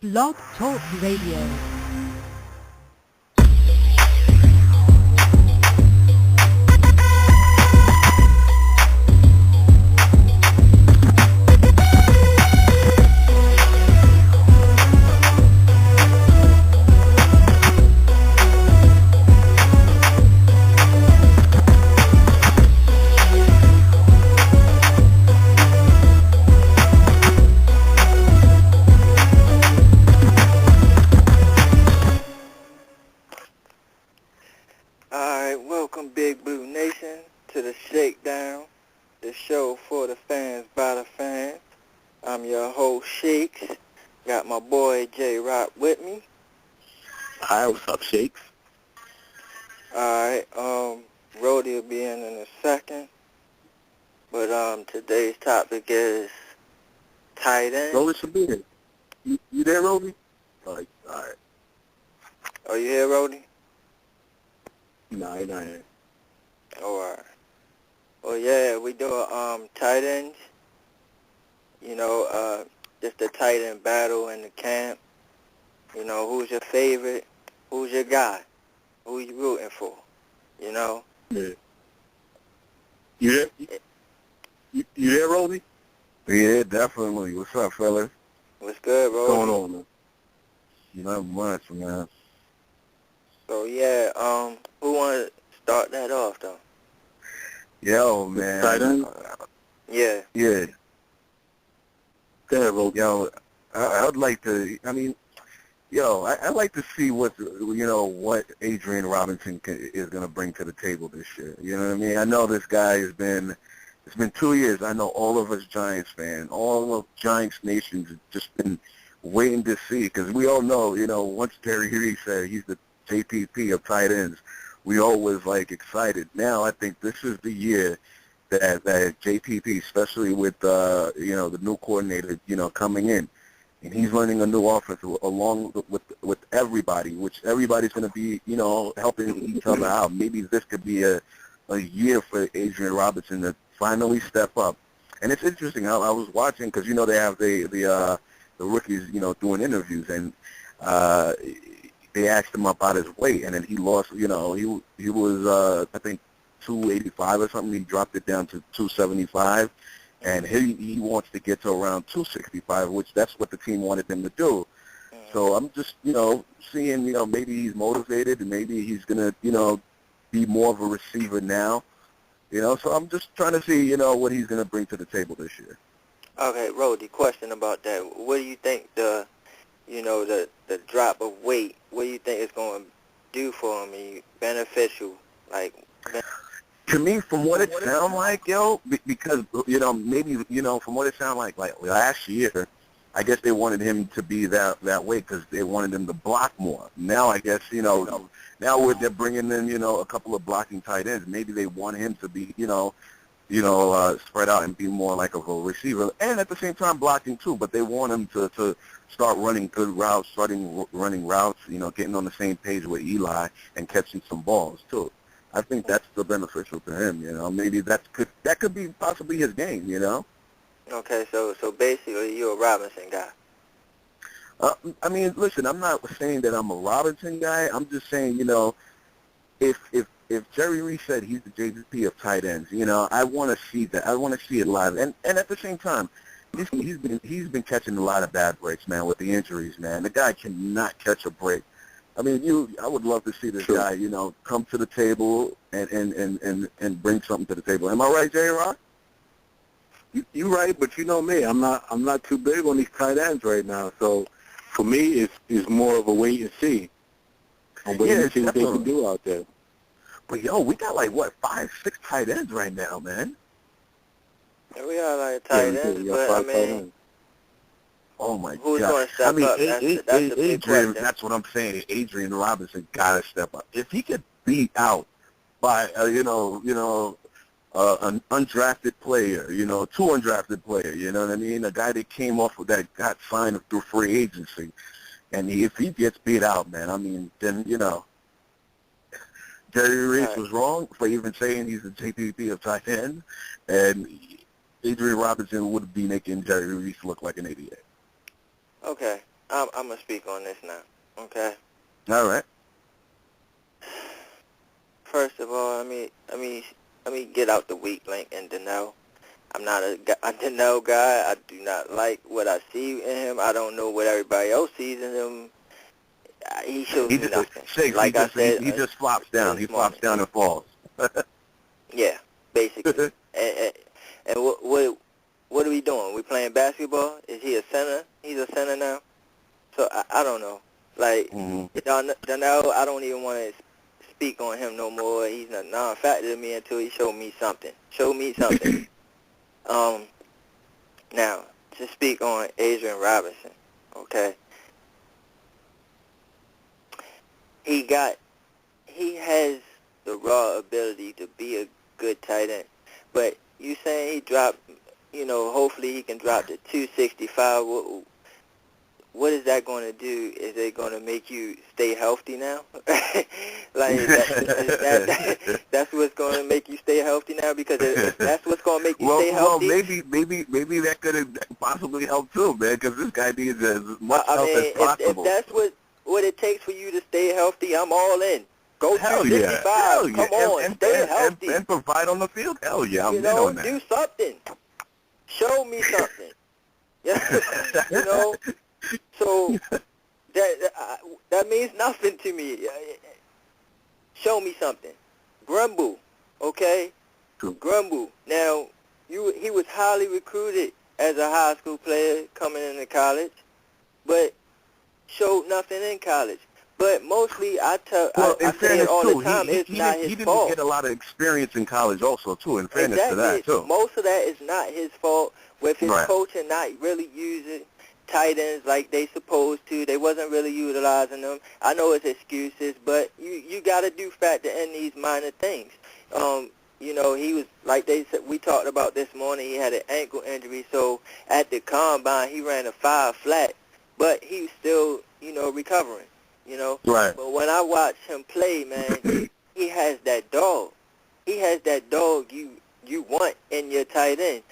Blog Talk Radio. Big Blue Nation to the Shakedown, the show for the fans by the fans. I'm your host Shakes. Got my boy JROC with me. Hi, what's up, Shakes? Alright, Roldy will be in a second. But today's topic is tight end. Roldy should be here. You there, Roldy? Alright. Are you here, Roldy? No, he's not here. Alright. Well, yeah, we do tight ends. You know, just a tight end battle in the camp. You know, who's your favorite? Who's your guy? Who you rooting for? You know? Yeah. You there? You there, Roldy? Yeah, definitely. What's up, fellas? What's good, Roldy? What's going on, man? Not much, man. So, yeah, who want to start that off, though? Yo, man. Tight end? Yeah. Yeah. Go ahead, Roldy. Yo, I'd like to, I'd like to see what Adrian Robinson is going to bring to the table this year. You know what I mean? I know this guy it's been 2 years. I know all of us Giants fans, all of Giants Nation have just been waiting to see, because we all know, once Jerry Reese said he's the JPP of tight ends, we always excited. Now I think this is the year that JPP, especially with the new coordinator, coming in, and he's learning a new offense along with everybody, which everybody's going to be, helping each other out. Maybe this could be a year for Adrian Robinson to finally step up. And it's interesting. I was watching, because they have the rookies, doing interviews, and they asked him about his weight, and then he lost. He was I think 285 or something. He dropped it down to 275, and he wants to get to around 265, which that's what the team wanted him to do. So I'm just seeing maybe he's motivated, and maybe he's gonna be more of a receiver now. So I'm just trying to see what he's gonna bring to the table this year. Okay, Roddy, question about that. What do you think the drop of weight, what do you think it's going to do for him? Beneficial, To me, from what it sounds like, because, maybe, from what it sounds like last year, I guess they wanted him to be that way because they wanted him to block more. Now, I guess, now they're bringing in, a couple of blocking tight ends. Maybe they want him to be, spread out and be more like of a receiver, and at the same time blocking too. But they want him to start running good routes, running routes, getting on the same page with Eli and catching some balls too. I think that's the beneficial to him. Maybe that could be possibly his game. Okay, so basically you're a Robinson guy. I mean, listen, I'm not saying that I'm a Robinson guy. I'm just saying, if Jerry Reese said he's the JPP of tight ends, I want to see that. I want to see it live. And at the same time, he's been catching a lot of bad breaks, man, with the injuries, man. The guy cannot catch a break. I mean, I would love to see this guy, come to the table and bring something to the table. Am I right, JROC? You right, but you know me, I'm not too big on these tight ends right now. So for me, it's more of a wait and see. I'm waiting to see what they can do out there. But we got 5, 6 tight ends right now, man. Yeah, we got tight ends, but I mean, oh my who's God! going to step up? That's a big question. That's what I'm saying. Adrian Robinson got to step up. If he could beat out by an undrafted player, 2 undrafted player, you know what I mean? A guy that came off of that got signed through free agency, and if he gets beat out, man, I mean, then Jerry Reese was wrong for even saying he's the JPP of tight end, and Adrian Robinson would be making Jerry Reese look like an idiot. Okay. I'm gonna speak on this now. Okay. All right. First of all, let me get out the weak link in Donnell. I'm not a Donnell guy. I do not like what I see in him. I don't know what everybody else sees in him. He shows me nothing. Like I said, he just flops down. He flops down and falls. Yeah, basically. and what are we doing? We playing basketball? Is he a center? He's a center now. So I don't know. Like Donnell, I don't even want to speak on him no more. He's not non-factor to me until he showed me something. Now to speak on Adrian Robinson. Okay. He has the raw ability to be a good tight end. But you saying he dropped, hopefully he can drop to 265. What is that going to do? Is it going to make you stay healthy now? Like, that's what's going to make you stay healthy now? Because if that's what's going to make you stay healthy. Well, maybe that could have possibly helped too, man, because this guy needs as much help as possible. If that's what it takes for you to stay healthy, I'm all in. Go to 65. Hell yeah. Come on, stay healthy. And provide on the field. Hell yeah, I'm in on that. Do something. Show me something. So that means nothing to me. Show me something. Grumble, okay? Grumble. Now, he was highly recruited as a high school player coming into college, but showed nothing in college. But mostly, I say it all the time, it's not his fault. He didn't get a lot of experience in college also, too, in fairness to that, too. Most of that is not his fault with his coaching not really using tight ends like they supposed to. They wasn't really utilizing them. I know it's excuses, but you got to do factor in these minor things. He was, like they said, we talked about this morning, he had an ankle injury, so at the combine, he ran a 5 flat, but he was still, recovering. Right. But when I watch him play, man, he has that dog. He has that dog you want in your tight end,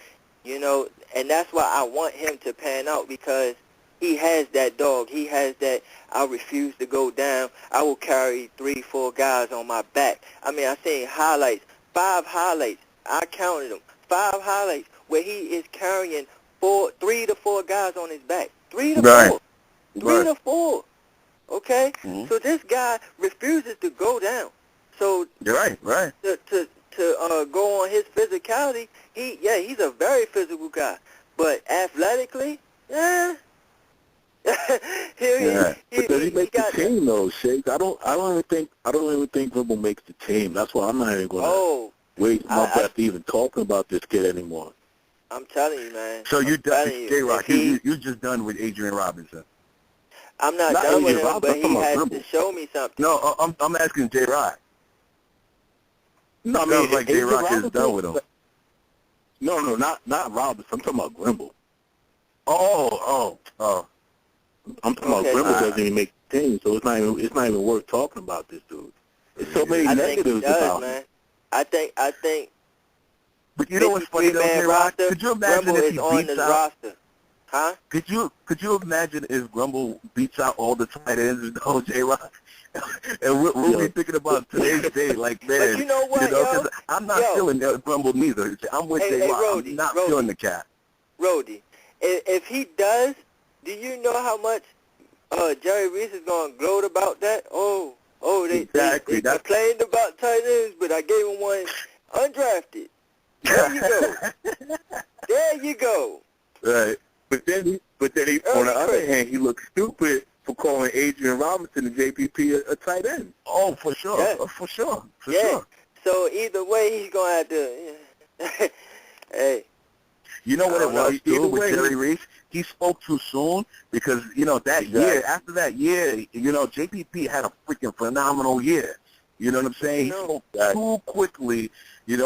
and that's why I want him to pan out, because he has that dog. He has that, I refuse to go down. I will carry 3-4 guys on my back. I seen highlights, 5 highlights. I counted them. 5 highlights where he is carrying 3 to 4 guys on his back. 3 to 4. 3 to 4. Okay? Mm-hmm. So this guy refuses to go down. So you're right. To go on his physicality, he's a very physical guy. But athletically, But does he make the team though, Shakes? I don't even think Rimble makes the team. That's why I'm not even gonna waste my breath even talking about this kid anymore. I'm telling you, man. So you done, JROC, you just done with Adrian Robinson. I'm not done with him, but he has to show me something. No, I'm asking JROC. No, sounds like JROC is done with him. No, not Robinson. I'm talking about Grimble. Oh. I'm talking about Grimble doesn't even make the team, so it's not even worth talking about this dude. There's so many negatives about him. I think. But you know what's funny though, JROC? Could you imagine if he beats out? Roster. Huh? Could you imagine if Grumble beats out all the tight ends, though, JROC? And we'll be thinking about today's day, like, man. But you know what, because I'm not feeling Grumble neither. I'm with JROC. I'm not feeling the cat. Roddy, if he does, do you know how much Jerry Reese is going to gloat about that? They complained about tight ends, but I gave him one undrafted. There you go. Right. But then he, on the other hand, he looks stupid for calling Adrian Robinson and JPP a tight end. Oh, for sure. Yeah. For sure. So either way, he's going to have to, hey. You know what it was, too, with Jerry Reese? He spoke too soon because, year, after that year, JPP had a freaking phenomenal year. You know what I'm saying? He spoke too quickly.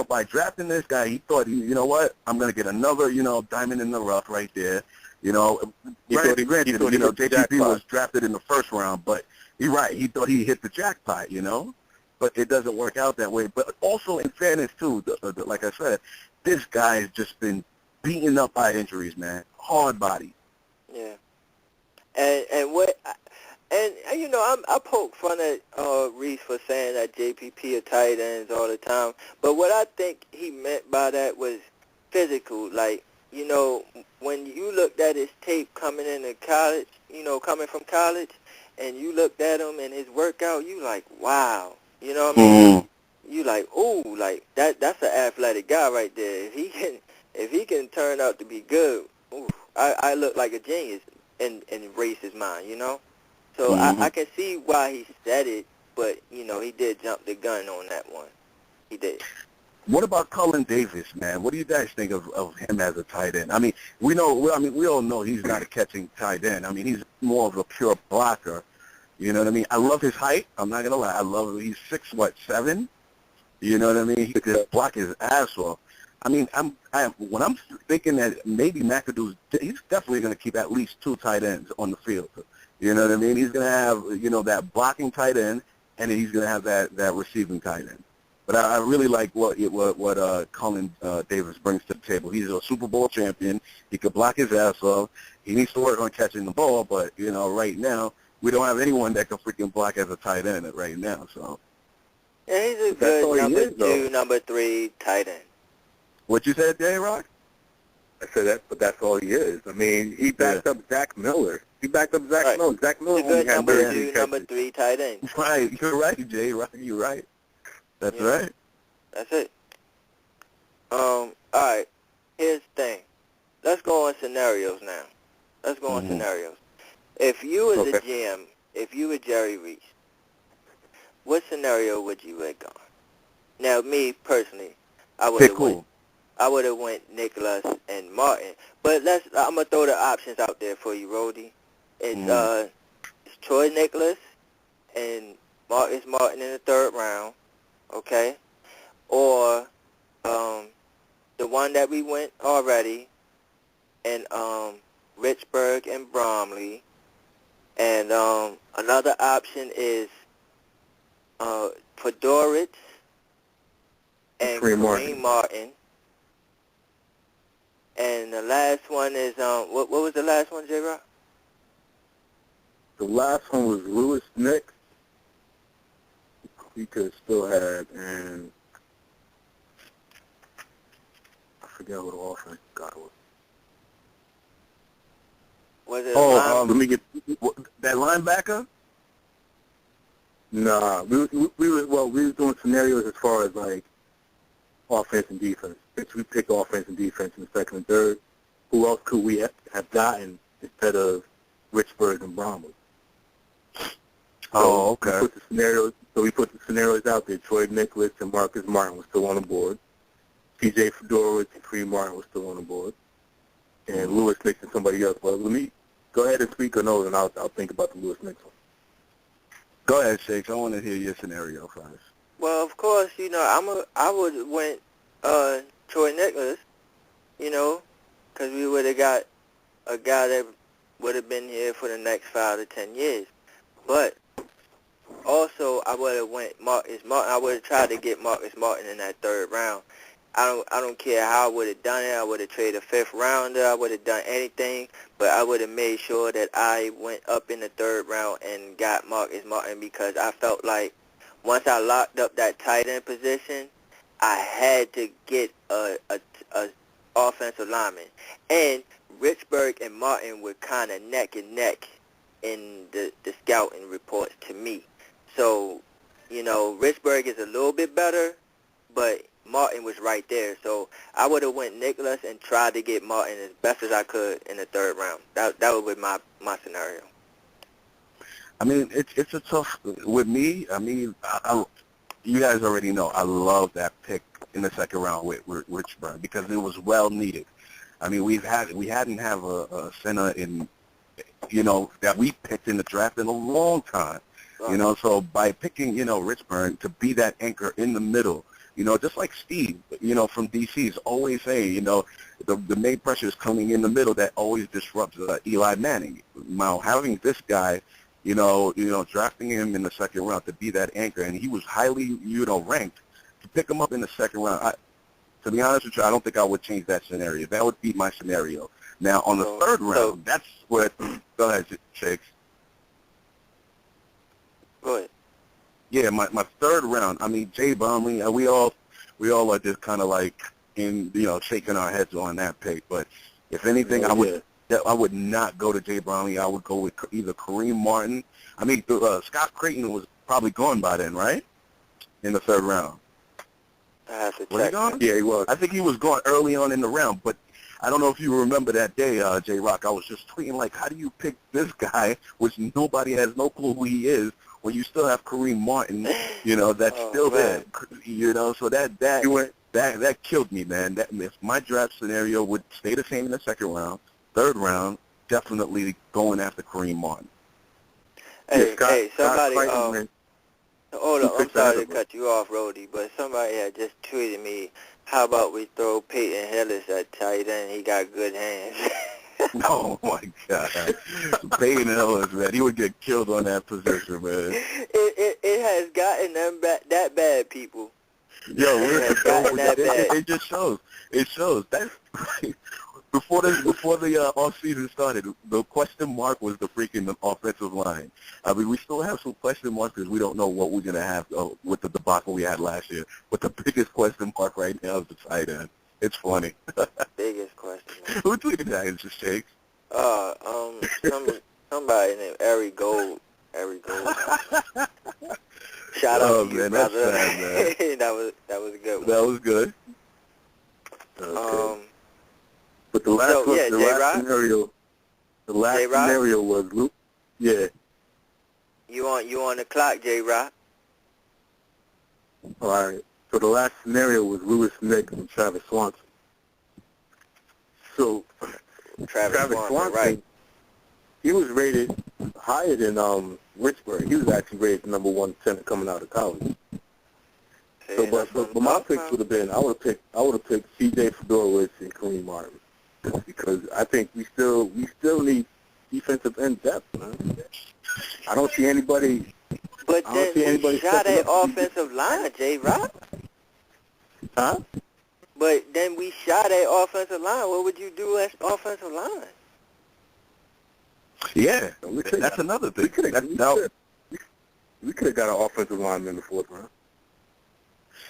By drafting this guy, he thought, what? I'm going to get another, diamond in the rough right there. Granted, JPP was drafted in the first round, but you're right. He thought he hit the jackpot, But it doesn't work out that way. But also, in fairness, too, like I said, this guy has just been beaten up by injuries, man. Hard body. Yeah. And what, and you know, I poke fun at Reese for saying that JPP are tight ends all the time, but what I think he meant by that was physical. Like, you know, when you looked at his tape coming into college, you know, coming from college, and you looked at him and his workout, you like, wow, you know what I mean? You like, ooh, like that's an athletic guy right there. If he can turn out to be good, ooh, I look like a genius in Reese's mind, you know. So I can see why he said it, but you know, he did jump the gun on that one. He did. What about Cullen Davis, man? What do you guys think of him as a tight end? I mean, we all know he's not a catching tight end. I mean, he's more of a pure blocker. You know what I mean? I love his height. I'm not gonna lie. I love he's 6'7". You know what I mean? He could block his ass off. I mean, when I'm thinking that maybe McAdoo's, he's definitely going to keep at least 2 tight ends on the field. You know what I mean? He's going to have, you know, that blocking tight end, and then he's going to have that receiving tight end. But I really like what Cullen Davis brings to the table. He's a Super Bowl champion. He could block his ass off. He needs to work on catching the ball, but, you know, right now, we don't have anyone that can freaking block as a tight end right now. So. Yeah, he's a good number 2, number 3 tight end. What you said, JROC? I said that, but that's all he is. I mean, he backed up Zach Miller. He backed up Zach Miller. Zach Miller only had number 2, number 3 tight end. Right, you're right, JROC. You're right. That's right. That's it. All right. Here's the thing. Let's go on scenarios now. Let's go on scenarios. If you was a GM, if you were Jerry Reese, what scenario would you have gone? Now, me personally, I would have went Nicholas and Martin. But I'm gonna throw the options out there for you, Roldy. It's Troy Nicholas and Marcus Martin in the 3rd round, okay? Or the one that we went already, and Richburg and Bromley. And another option is Fedoritz and Kareem Martin. And the last one is, what was the last one, J-Rock? The last one was Lewis Nick. He could have still had, and I forget what the offense guy was. Was it let me get that linebacker? Nah, we were doing scenarios as far as like offense and defense. If we pick offense and defense in the 2nd and 3rd, who else could we have gotten instead of Richburg and Bromley? Oh, okay. We put the scenarios out there. Troy Nicholas and Marcus Martin were still on the board. T.J. Fedoritz and Kareem Martin were still on the board. And Lewis Nick and somebody else. Well, let me go ahead and speak or no, and I'll think about the Lewis Nick one. Go ahead, Shakes. I want to hear your scenario first. Well, of course, you know, I would have went Troy Nicholas, you know, because we would have got a guy that would have been here for the next 5 to 10 years. But also, I would have went Marcus Martin. I would have tried to get Marcus Martin in that 3rd round. I don't care how I would have done it. I would have traded a 5th rounder. I would have done anything, but I would have made sure that I went up in the 3rd round and got Marcus Martin, because I felt like once I locked up that tight end position, I had to get a offensive lineman. And Richburg and Martin were kind of neck and neck in the scouting reports to me. So, you know, Richburg is a little bit better, but Martin was right there. So I would have went Nicholas and tried to get Martin as best as I could in the 3rd round. That would be my scenario. I mean, it's a tough, with me, I mean, you guys already know I love that pick in the 2nd round with Richburg, because it was well needed. I mean, we hadn't have a center in, you know, that we picked in the draft in a long time. You know, so by picking, you know, Richburg to be that anchor in the middle, you know, just like Steve, you know, from D.C. is always saying, you know, the main pressure is coming in the middle that always disrupts Eli Manning. Now, having this guy, you know, drafting him in the 2nd round to be that anchor, and he was highly, you know, ranked, to pick him up in the 2nd round, to be honest with you, I don't think I would change that scenario. That would be my scenario. Now, on the third round, that's what. Go ahead, Shakes. Go ahead. Yeah, my third round. I mean, Jay Bromley. We all are just kind of like shaking our heads on that pick. But if anything, I would not go to Jay Bromley. I would go with either Kareem Martin. I mean, Scott Creighton was probably gone by then, right? In the third round. I have to check. Was he gone? Yeah, he was. I think he was gone early on in the round, but I don't know if you remember that day, JROC. I was just tweeting, like, how do you pick this guy, which nobody has no clue who he is, when you still have Kareem Martin, that's still there, so that killed me, man. That if my draft scenario would stay the same in the second round, third round, definitely going after Kareem Martin. Hey, somebody, hold up, I'm sorry to bro. cut you off, Roldy, but somebody had just tweeted me, how about we throw Peyton Hillis at tight end? He got good hands. Oh, my God. Peyton Hillis, man, he would get killed on that position, man. It has gotten them that bad, people. Yo, it just shows. It shows. That's before the off season started. The question mark was the freaking offensive line. I mean, we still have some question marks because we don't know what we're gonna have with the debacle we had last year. But the biggest question mark right now is the tight end. It's funny. Biggest question mark. Who tweeted that? It's just Shakes. Somebody named Ari Gold. Shout out to you, man, brother. That's sad, man. that was a good one. That was good. Okay. But the last scenario was Luke. Yeah. You on the clock, J-Rock. All right. So the last scenario was Lewis Nick and Travis Swanson. So Travis Swanson, right? He was rated higher than Richburg. He was actually rated number 1 center coming out of college. So, but my picks would have been I would have picked C.J. Fedorowicz and Kareem Martin because I think we still need defensive end depth, man. I don't see anybody. But then we shot at offensive line, J-Rock. Huh? But then we shot at offensive line. What would you do as offensive line? Yeah, that's another thing. We could have got an offensive lineman in the fourth round.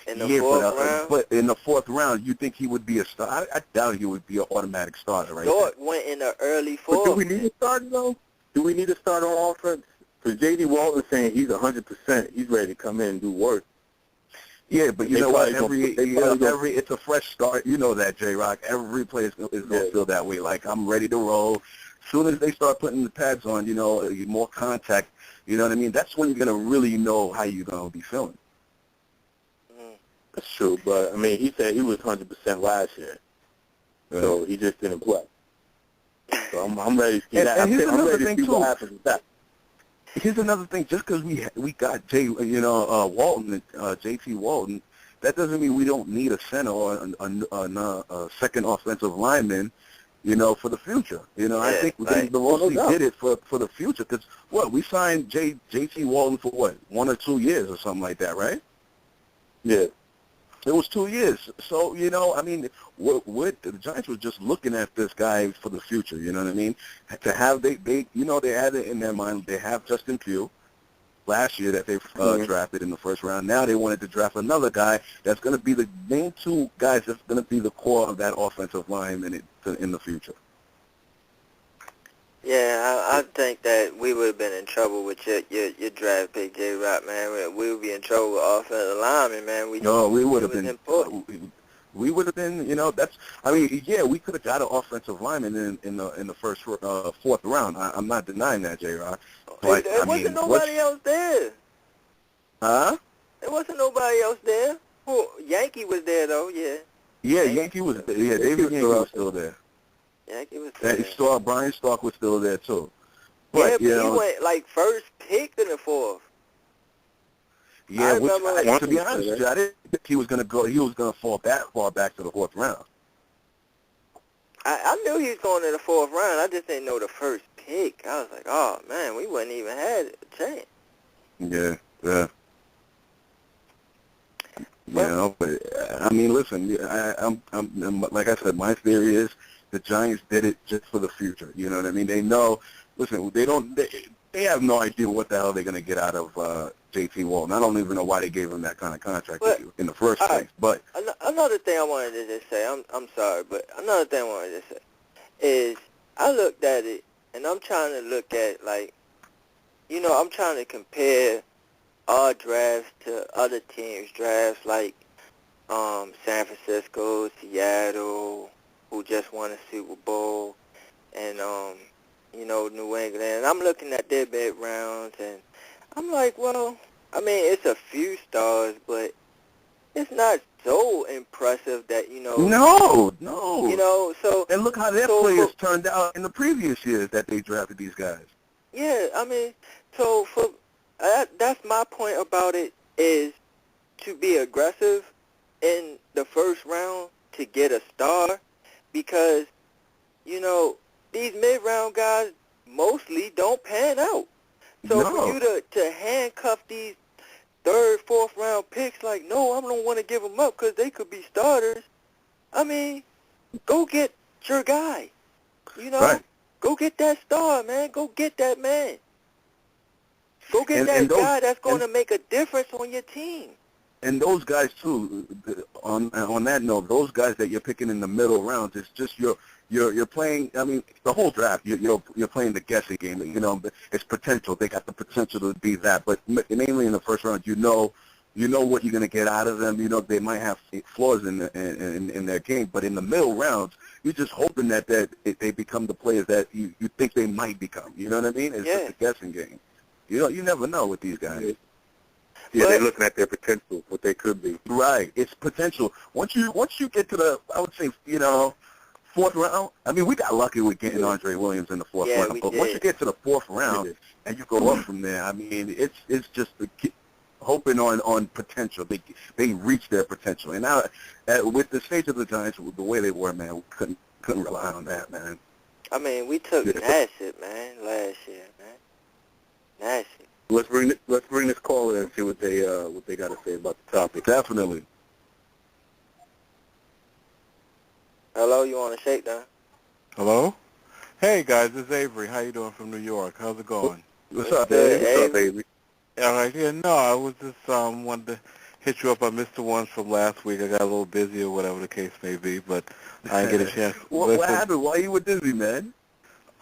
In the fourth round? But in the fourth round, you think he would be a starter? I doubt he would be an automatic starter, right? Dort went in the early fourth. But do we need a starter, though? Do we need a starter on offense? Because J.D. Walton's saying he's 100%. He's ready to come in and do work. Yeah, but you know what? It's a fresh start. You know that, J-Rock. Every player is going to feel that way. Like, I'm ready to roll. As soon as they start putting the pads on, more contact, you know what I mean? That's when you're going to really know how you're going to be feeling. That's true, but, I mean, he said he was 100% last year. So he just didn't play. So I'm ready to see that. I'm ready to see what happens with that. Here's another thing. Just because we got Walton, JT Walton, that doesn't mean we don't need a center or a second offensive lineman, for the future. I think the Rossi did it for the future because we signed JT Walton for 1 or 2 years or something like that, right? Yeah. It was 2 years. So, I mean, the Giants were just looking at this guy for the future, you know what I mean? To have, they had it in their mind, they have Justin Pugh last year that they drafted in the first round. Now they wanted to draft another guy that's going to be the main 2 guys that's going to be the core of that offensive line in the future. Yeah, I think that we would have been in trouble with your draft pick, J-Rock, man. We would be in trouble with offensive linemen, man. We would have been. We would have been, we could have got an offensive lineman in the first fourth round. I'm not denying that, J-Rock. But there wasn't nobody else there. Huh? There wasn't nobody else there. Yankee was there though, yeah. Yeah, Yankee was there. Yeah, David Yankee was still there. Yankee was there. Brian Stark was still there too. But he went like first pick in the fourth. Yeah, to be honest with you, I didn't think he was going to go. He was going to fall back to the fourth round. I knew he was going to the fourth round. I just didn't know the first pick. I was like, oh man, we wouldn't even had a chance. Yeah. But I mean, listen, I'm like I said, my theory is the Giants did it just for the future. You know what I mean? They know. Listen, they have no idea what the hell they're going to get out of J.T. Walton. I don't even know why they gave him that kind of contract in the first place. But another thing I wanted to just say, I'm sorry, but another thing I wanted to say is I looked at it, and I'm trying to look at, like, you know, I'm trying to compare our drafts to other teams' drafts, like San Francisco, Seattle, who just won a Super Bowl, and, you know, New England. And I'm looking at their mid-rounds, and I'm like, well, I mean, it's a few stars, but it's not so impressive that, you know. No. You know, so. And look how their players turned out in the previous years that they drafted these guys. Yeah, I mean, so that's my point about it, is to be aggressive in the first round to get a star, because, you know, these mid-round guys mostly don't pan out. So for you to handcuff these third, fourth round picks, like, no, I don't want to give them up because they could be starters. I mean, go get your guy. You know, right. Go get that star, man. Go get that man. Go get that guy that's going to make a difference on your team. And those guys too. On that note, those guys that you're picking in the middle rounds, it's just you're playing. I mean, the whole draft, you're playing the guessing game. You know, it's potential. They got the potential to be that, but mainly in the first round, you know what you're going to get out of them. You know they might have flaws in their game, but in the middle rounds, you're just hoping that they become the players that you think they might become. You know what I mean? It's just a guessing game. You never know with these guys. Yeah, they're looking at their potential, what they could be. Right, it's potential. Once you get to the, I would say, you know, fourth round. I mean, we got lucky with getting Andre Williams in the fourth round, but once you get to the fourth round and you go up from there, I mean, it's just hoping on potential. They reach their potential, and now with the stage of the Giants, the way they were, man, we couldn't rely on that, man. I mean, we took Nassib, man, last year, man. Nassib. Let's bring this caller in and see what they got to say about the topic. Definitely. Hello, you on a Shakedown? Hello? Hey, guys, it's Avery. How you doing from New York? How's it going? What's up, Dave? What's up, Avery? All right, yeah, no, I was just wanted to hit you up. I missed the ones from last week. I got a little busy or whatever the case may be, but I didn't get a chance. What happened? Why you were busy, man?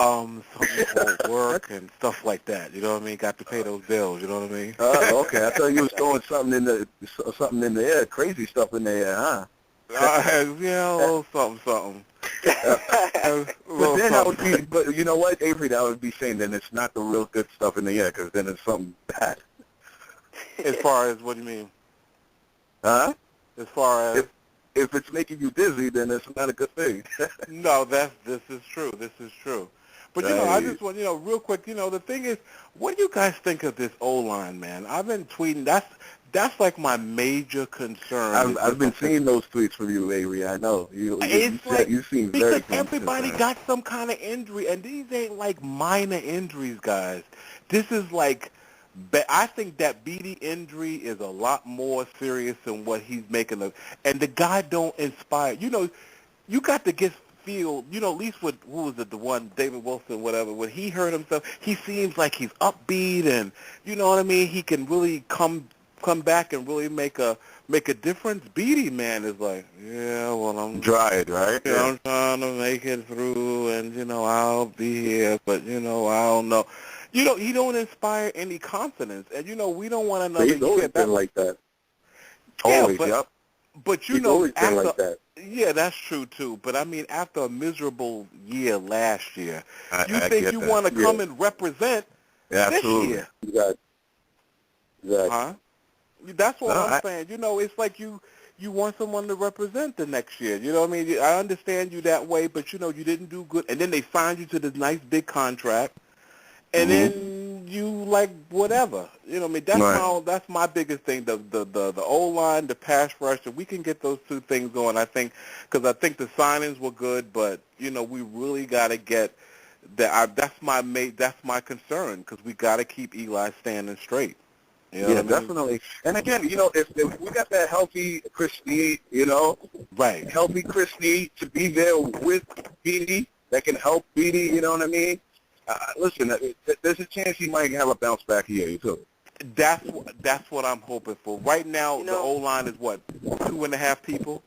Something for work and stuff like that. You know what I mean? Got to pay those bills. You know what I mean? Oh, okay. I thought you was throwing something in the air, crazy stuff in the air, huh? Yeah, a little something. But then I would be, but you know what, Avery, that would be saying then it's not the real good stuff in the air, because then it's something bad. As far as what do you mean? Huh? As far as if it's making you dizzy, then it's not a good thing. No, this is true. This is true. But, you know, I just want, real quick, the thing is, what do you guys think of this O-line, man? I've been tweeting. That's like my major concern. I've been seeing those tweets from you, Avery. I know. You seem very because everybody got some kind of injury, and these ain't like minor injuries, guys. This is like, I think that Beatty injury is a lot more serious than what he's making of. And the guy don't inspire. You got to feel, at least with, who was it, the one, David Wilson, whatever, when he hurt himself, he seems like he's upbeat and, you know what I mean, he can really come back and really make a difference. Beatty, man, is like, yeah, well, I'm dried, right? Yeah, I'm trying to make it through, and, I'll be here, but, I don't know. He don't inspire any confidence, and, we don't want another year. He's always been like that. Yeah, always, yep. But, he's always been like that. Yeah, that's true, too. But, I mean, after a miserable year last year, you think you want to come and represent this year. Exactly. Huh? That's what I'm saying. It's like you want someone to represent the next year. You know what I mean? I understand you that way, but, you didn't do good. And then they signed you to this nice big contract, and then you like whatever. That's my biggest thing. The O-line, the pass rush, if we can get those two things going, I think, because I think the signings were good, but we really got to get that. That's my concern, because we got to keep Eli standing straight. You know Yeah, what I mean? definitely. And again, if we got that healthy Chris Snead, Right. healthy Chris Snead to be there with Beatty that can help Beatty, you know what I mean? Listen, there's a chance he might have a bounce back here, too. That's what I'm hoping for. Right now, the know, O-line is what, 2.5 people?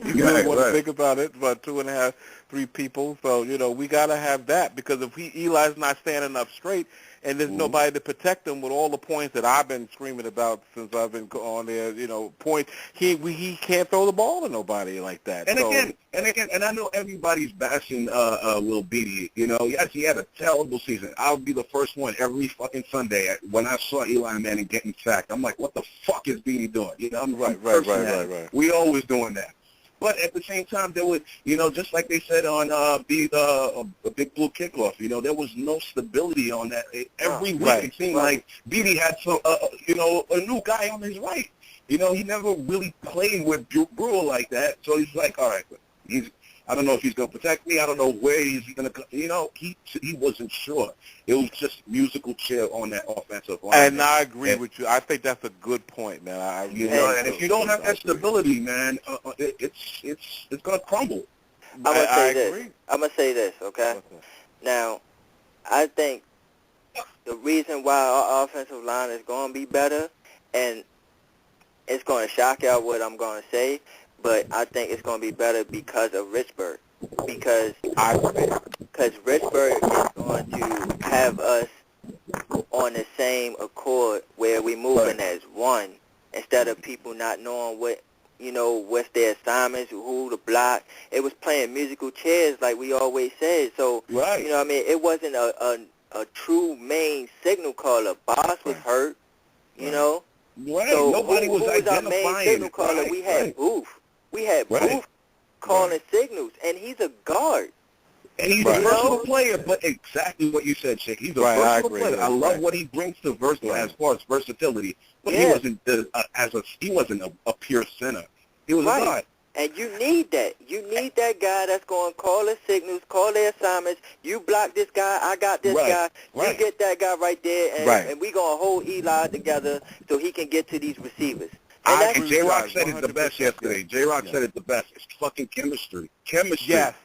You really want to think about it, about 2.5, 3 people. So, we got to have that because if Eli's not standing up straight and there's nobody to protect him with all the points that I've been screaming about since I've been on there, points, he can't throw the ball to nobody like that. And I know everybody's bashing Will Beatty. Yes, he had a terrible season. I'll be the first one every fucking Sunday when I saw Eli Manning getting sacked. I'm like, what the fuck is Beatty doing? Right. We always doing that. But at the same time, there was, just like they said on the Big Blue Kickoff, there was no stability on that. Every week it seemed like Beatty had some, a new guy on his right. He never really played with Brewer like that. So he's like, all right, I don't know if he's going to protect me. I don't know where he's going to, he wasn't sure. It was just musical chair on that offensive line. And I agree with you. I think that's a good point, man. And if you don't have that stability, man, it's going to crumble. I'm going to say this, okay? Now, I think the reason why our offensive line is going to be better, and it's going to shock y'all what I'm going to say, but I think it's going to be better because of Richburg. Because Richburg is going to have us on the same accord where we moving as one instead of people not knowing what's their assignments, who to block. It was playing musical chairs like we always said. So, it wasn't a true main signal caller. Boss was hurt, Right. So nobody who was was our identifying main signal caller? We had Booth. We had Booth calling signals, and he's a guard. And he's a versatile player, but exactly what you said, Shake. He's a versatile player. I love what he brings to as far as versatility, but he wasn't he wasn't a pure center. He was a guard. And you need that. You need that guy that's going to call the signals, call their assignments. You block this guy, I got this guy. You get that guy right there, and we going to hold Eli together so he can get to these receivers. And J-Rock said it the best yesterday. J-Rock said it the best. It's fucking chemistry. Yes.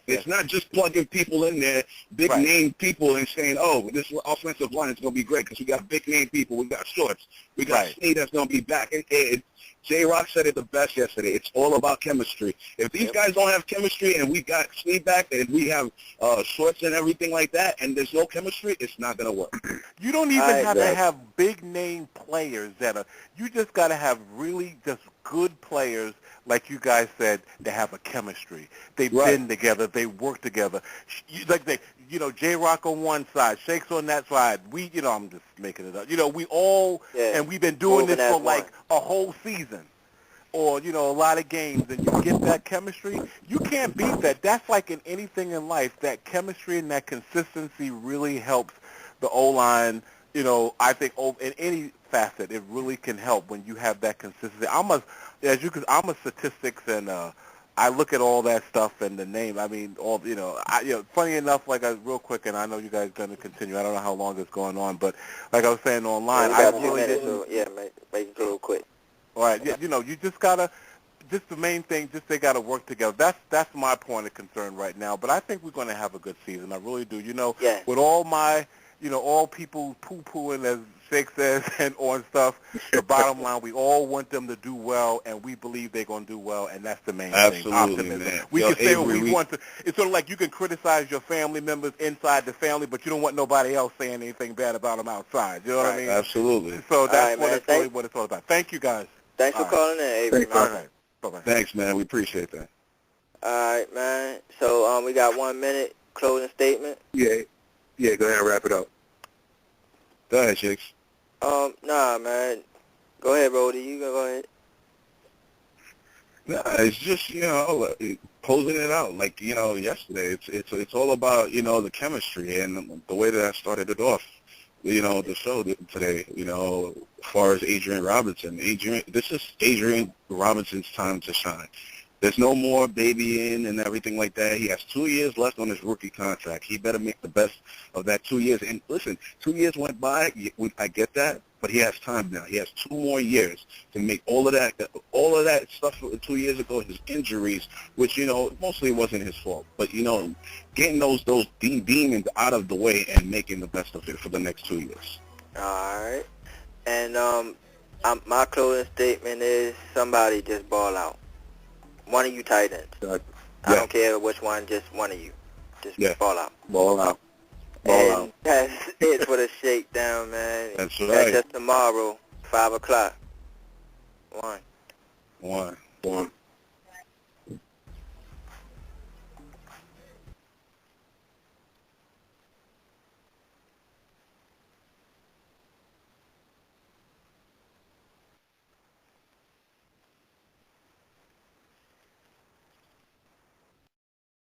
It's not just plugging people in there, big-name people, and saying, oh, this offensive line is going to be great because we got big-name people. We got Shorts. We got Snead that's going to be back. J-Rock said it the best yesterday. It's all about chemistry. If these guys don't have chemistry and we got Snead back and we have Shorts and everything like that and there's no chemistry, it's not going to work. You don't even have to have big-name players you just got to have really just good players, like you guys said, that have a chemistry. They've been together. They work together. J-Rock on one side, Shake's on that side. I'm just making it up. We all, and we've been doing this for like a whole season or, a lot of games, and you get that chemistry. You can't beat that. That's like in anything in life. That chemistry and that consistency really helps the O-line, I think in any facet, it really can help when you have that consistency. I'm a statistics and I look at all that stuff and the name. I mean, funny enough, real quick, and I know you guys are going to continue. I don't know how long it's going on, but like I was saying online, I really didn't. Make it real quick. All right, you just gotta. Just the main thing, they got to work together. That's my point of concern right now. But I think we're going to have a good season. I really do. With all my, all people poo-pooing, as Shake says, and on stuff, the bottom line, we all want them to do well, and we believe they're going to do well, and that's the main thing. Optimism. Man. We can say what we want to. It's sort of like you can criticize your family members inside the family, but you don't want nobody else saying anything bad about them outside. You know what I mean? Absolutely. So that's what it's all about. Thank you, guys. Thanks for calling in, Avery. All right. Bye-bye. Thanks, man. We appreciate that. All right, man. So we got 1 minute closing statement. Yeah, go ahead and wrap it up. Go ahead, Shakes. Nah, man. Go ahead, Roldy. You go ahead. Nah, it's just, closing it out. Like, yesterday, it's all about, the chemistry and the way that I started it off, the show today, as far as Adrian Robinson. This is Adrian Robinson's time to shine. There's no more babying and everything like that. He has 2 years left on his rookie contract. He better make the best of that 2 years. And listen, 2 years went by. I get that, but he has time now. He has 2 more years to make all of that stuff 2 years ago, his injuries, which, mostly wasn't his fault. But, getting those demons out of the way and making the best of it for the next 2 years. All right. And my closing statement is somebody just ball out. One of you tight ends. I don't care which one, just one of you. Just ball out. Ball out. And that's it for the Shakedown, man. That's right. Catch us tomorrow, 5 o'clock. One. One.